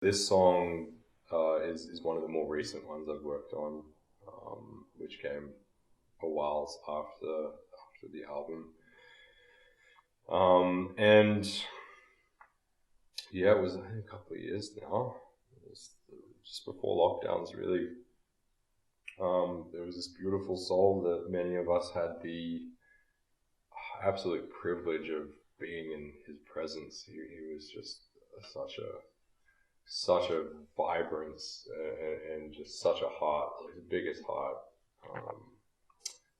This song is one of the more recent ones I've worked on, which came a while after the album. And yeah, it was, I think, a couple of years now. It was just before lockdowns, really. There was this beautiful soul that many of us had the absolute privilege of being in his presence. He was just such a vibrance, and just such a heart, like the biggest heart. Um,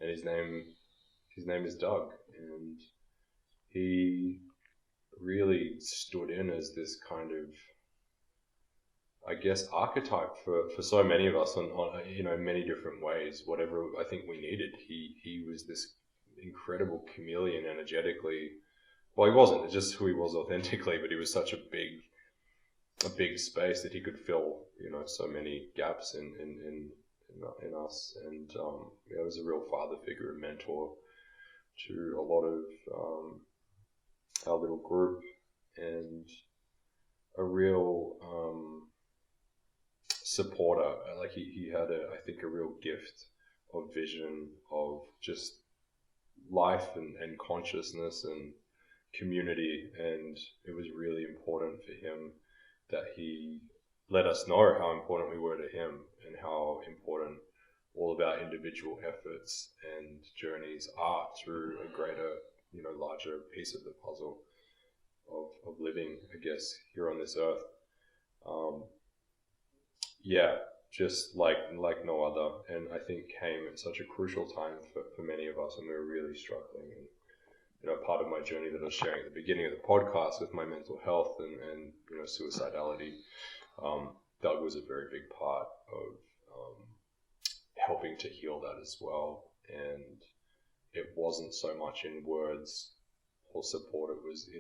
and his name is Doug, and he really stood in as this kind of, I guess, archetype for so many of us on many different ways. Whatever I think we needed, he was this incredible chameleon energetically. Well, he wasn't. It's just who he was authentically, but he was such a big space that he could fill, so many gaps in us. And he was a real father figure and mentor to a lot of our little group, and a real supporter. Like he had I think, a real gift of vision of just life and consciousness and community, and it was really important for him that he let us know how important we were to him, and how important all of our individual efforts and journeys are through a greater, larger piece of the puzzle of living, I guess, here on this earth. Um, yeah, just like no other, and I think came at such a crucial time for many of us, and we were really struggling. And part of my journey that I was sharing at the beginning of the podcast with my mental health and suicidality, Doug was a very big part of helping to heal that as well. And it wasn't so much in words or support; it was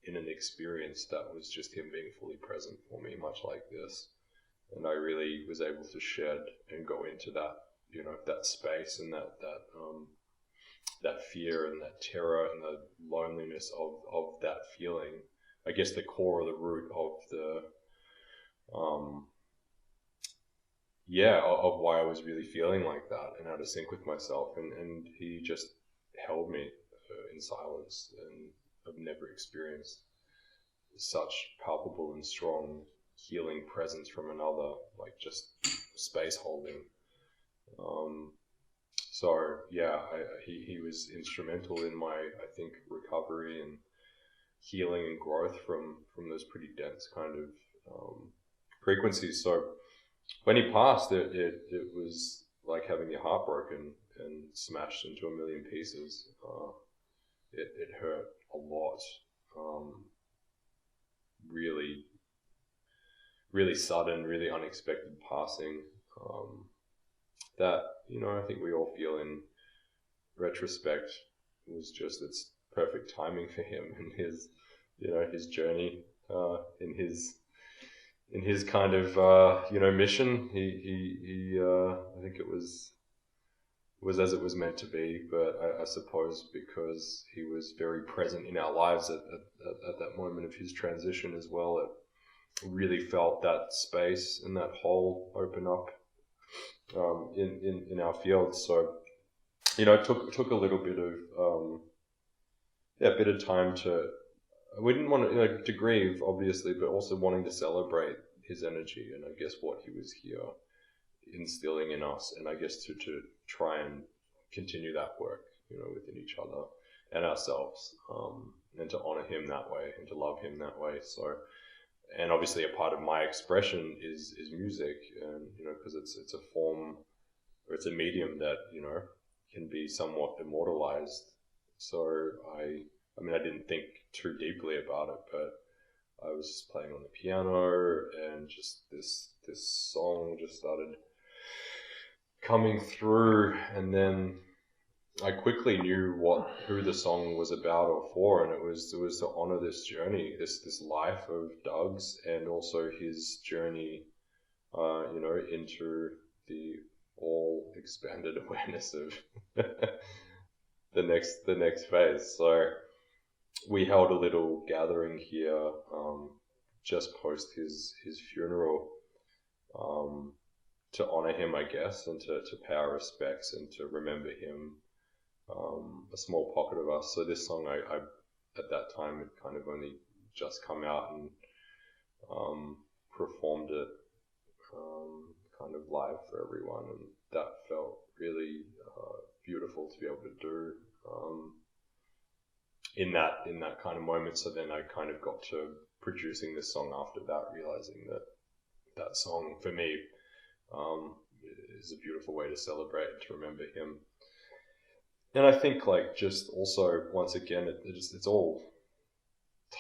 in an experience that was just him being fully present for me, much like this. And I really was able to shed and go into that, that space, and that fear and that terror and the loneliness of that feeling. I guess the core or the root of um, of why I was really feeling like that, and how to sync with myself. And he just held me in silence, and I've never experienced such palpable and strong healing presence from another, like just space holding. Um, so yeah, he was instrumental in my, I think, recovery and healing and growth from those pretty dense kind of frequencies. So when he passed, it was like having your heart broken and smashed into a million pieces. It hurt a lot. Really, really sudden, really unexpected passing. That, I think we all feel in retrospect was just its perfect timing for him and his journey, in his kind of mission. He I think it was as it was meant to be. But I suppose because he was very present in our lives at that moment of his transition as well, it really felt that space and that hole open up in our fields. So it took a little bit of a bit of time to. We didn't want to grieve, obviously, but also wanting to celebrate his energy, and I guess what he was here instilling in us, and I guess to try and continue that work, within each other and ourselves, and to honor him that way and to love him that way. So, and obviously a part of my expression is music, and because it's a form, or it's a medium that can be somewhat immortalized. So I mean, I didn't think too deeply about it, but I was just playing on the piano, and just this song just started coming through, and then I quickly knew who the song was about or for, and it was to honor this journey, this life of Doug's, and also his journey, into the all expanded awareness of the next phase. So we held a little gathering here, just post his funeral, to honor him, I guess, and to pay our respects and to remember him, a small pocket of us. So this song, I at that time had kind of only just come out, and performed it kind of live for everyone, and that felt really beautiful to be able to do in that kind of moment. So then I kind of got to producing this song after that, realizing that song for me is a beautiful way to celebrate and to remember him. And I think, like, just also, once again, it's all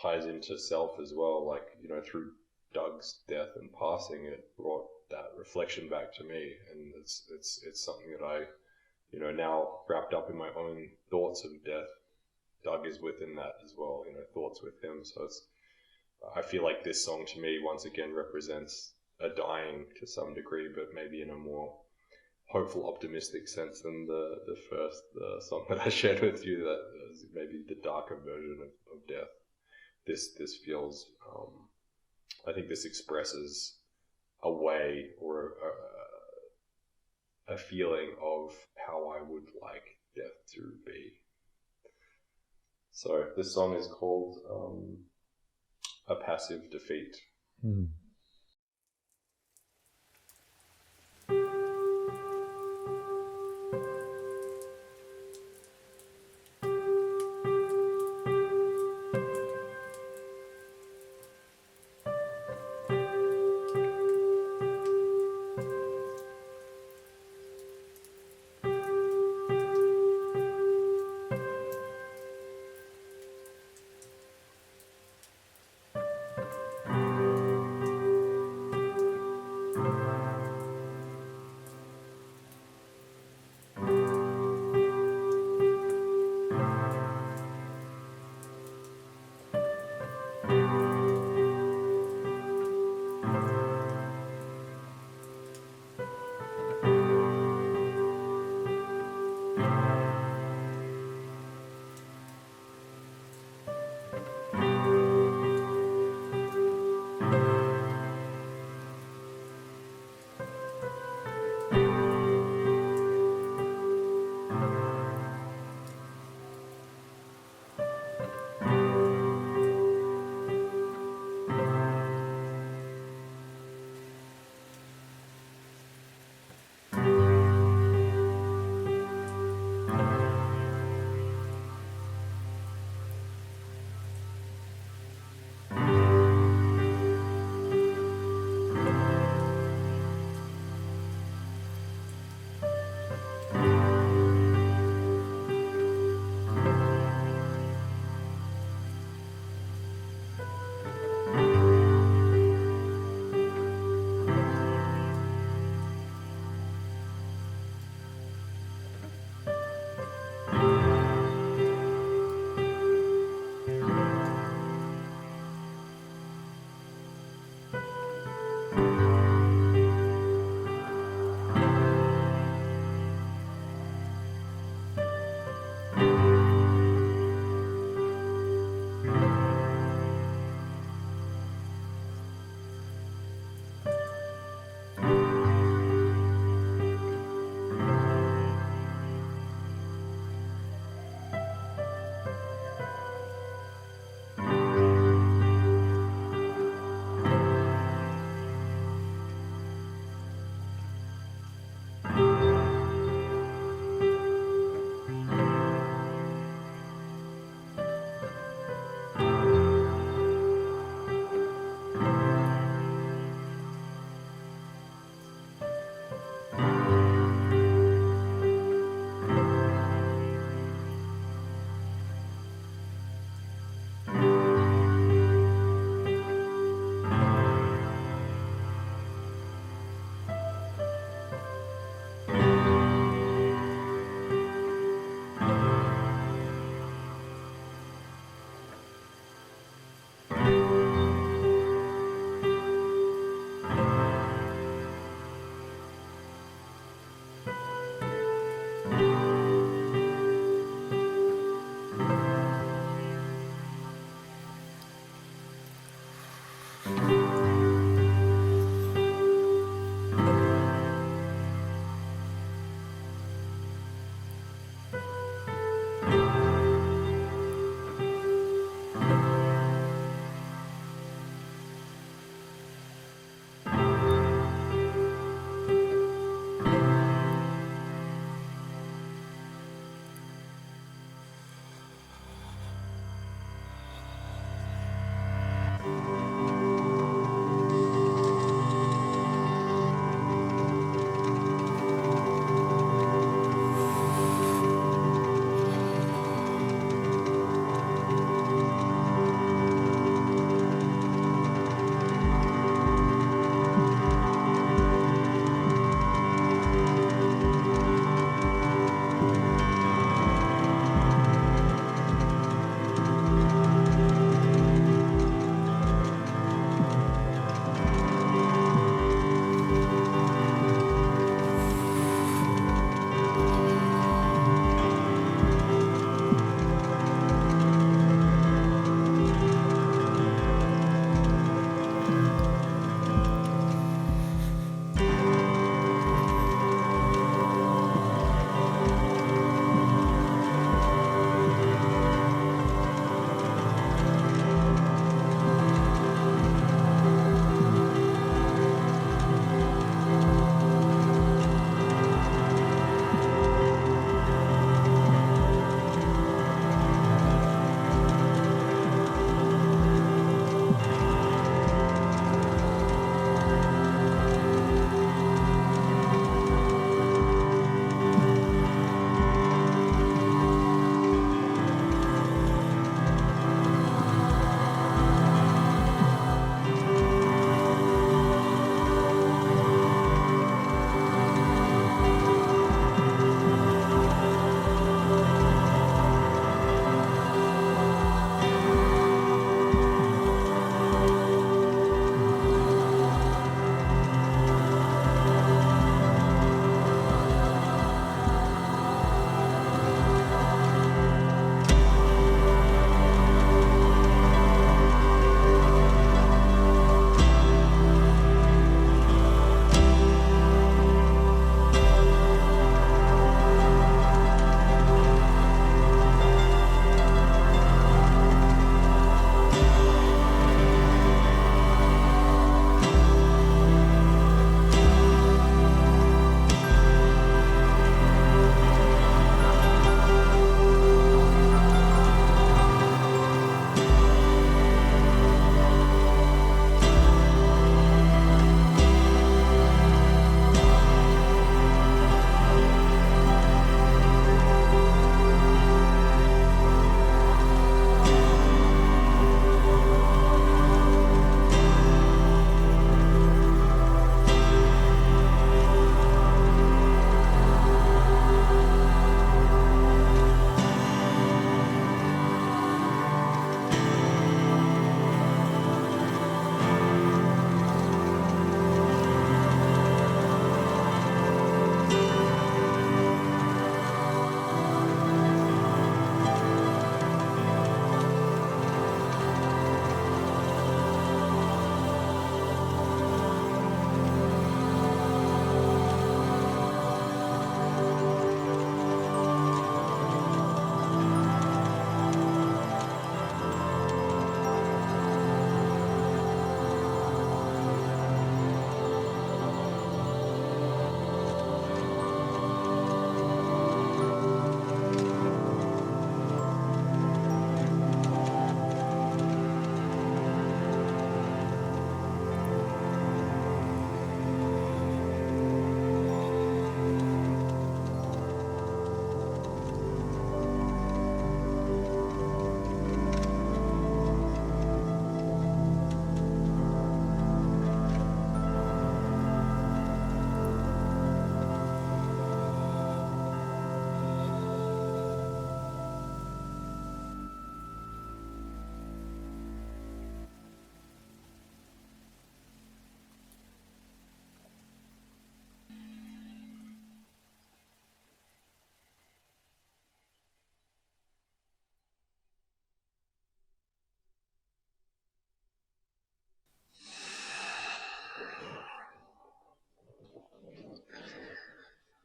ties into self as well. Like, through Doug's death and passing, it brought that reflection back to me, and it's something that I, now wrapped up in my own thoughts of death. Doug is within that as well, thoughts with him. So I feel like this song to me once again represents a dying to some degree, but maybe in a more hopeful, optimistic sense than the song that I shared with you, that was maybe the darker version of death. This feels, I think this expresses a way or a feeling of how I would like death to be. So this song is called A Passive Defeat.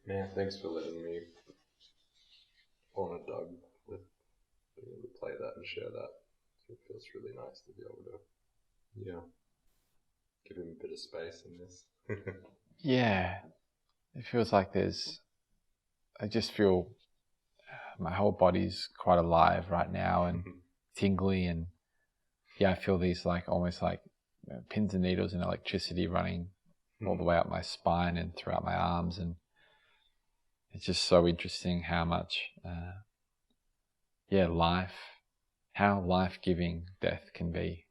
Man, thanks for letting me honor Doug with being able to play that and share that. It feels really nice to be able to, give him a bit of space in this. Yeah, it feels like I just feel my whole body's quite alive right now and tingly, and I feel these almost like pins and needles and electricity running all the way up my spine and throughout my arms, and it's just so interesting how much how life-giving death can be.